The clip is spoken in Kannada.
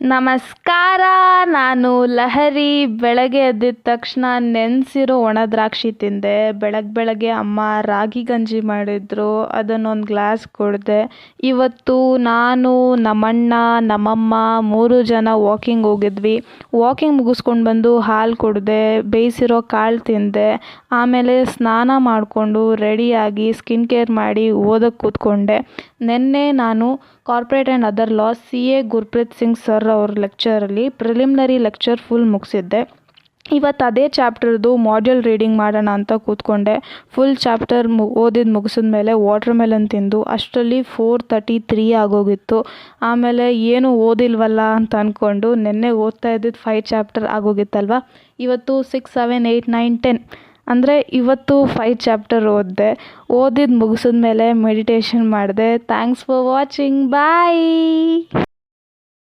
ನಮಸ್ಕಾರ. ನಾನು ಲಹರಿ. ಬೆಳಗ್ಗೆ ಎದ್ದಿದ ತಕ್ಷಣ ನೆನೆಸಿರೋ ಒಣ ದ್ರಾಕ್ಷಿ ತಿಂದೆ. ಬೆಳಗ್ಗೆ ಅಮ್ಮ ರಾಗಿ ಗಂಜಿ ಮಾಡಿದ್ರು, ಅದನ್ನೊಂದು ಗ್ಲಾಸ್ ಕುಡಿದೆ. ಇವತ್ತು ನಾನು, ನಮ್ಮಣ್ಣ, ನಮ್ಮಮ್ಮ 3 ಜನ ವಾಕಿಂಗ್ ಹೋಗಿದ್ವಿ. ವಾಕಿಂಗ್ ಮುಗಿಸ್ಕೊಂಡು ಬಂದು ಹಾಲು ಕುಡಿದೆ, ಬೇಯಿಸಿರೋ ಕಾಳು ತಿಂದೆ. ಆಮೇಲೆ ಸ್ನಾನ ಮಾಡಿಕೊಂಡು ರೆಡಿಯಾಗಿ ಸ್ಕಿನ್ ಕೇರ್ ಮಾಡಿ ಓದೋಕ್ಕೆ ಕೂತ್ಕೊಂಡೆ. ನಿನ್ನೆ ನಾನು corporate and other law CA Gurpreet Singh sir ಅವ್ರ ಲೆಕ್ಚರಲ್ಲಿ ಪ್ರಿಲಿಮಿನರಿ ಲೆಕ್ಚರ್ ಫುಲ್ ಮುಗಿಸಿದ್ದೆ. ಇವತ್ತು ಅದೇ ಚಾಪ್ಟರ್ದು ಮಾಡ್ಯೂಲ್ ರೀಡಿಂಗ್ ಮಾಡೋಣ ಅಂತ ಕೂತ್ಕೊಂಡೆ. ಫುಲ್ ಚಾಪ್ಟರ್ ಮುಗಿಸಿದ ಮೇಲೆ ವಾಟರ್ ಮೆಲನ್ ತಿಂದು ಅಷ್ಟರಲ್ಲಿ 4:33 ಆಗೋಗಿತ್ತು. ಆಮೇಲೆ ಏನು ಓದಿಲ್ವಲ್ಲ ಅಂತ ಅಂದ್ಕೊಂಡು ನೆನ್ನೆ ಓದ್ತಾ ಇದ್ದಿದ್ದು 5 ಚಾಪ್ಟರ್ ಆಗೋಗಿತ್ತಲ್ವ. ಇವತ್ತು 6, 7, 8, 9, 10 ಅಂದರೆ ಇವತ್ತು 5 ಚಾಪ್ಟರ್ ಓದಿದ್ದು ಮುಗಿಸಿದ ಮೇಲೆ ಮೆಡಿಟೇಷನ್ ಮಾಡಿದೆ. Thanks for watching. ಬಾಯ್.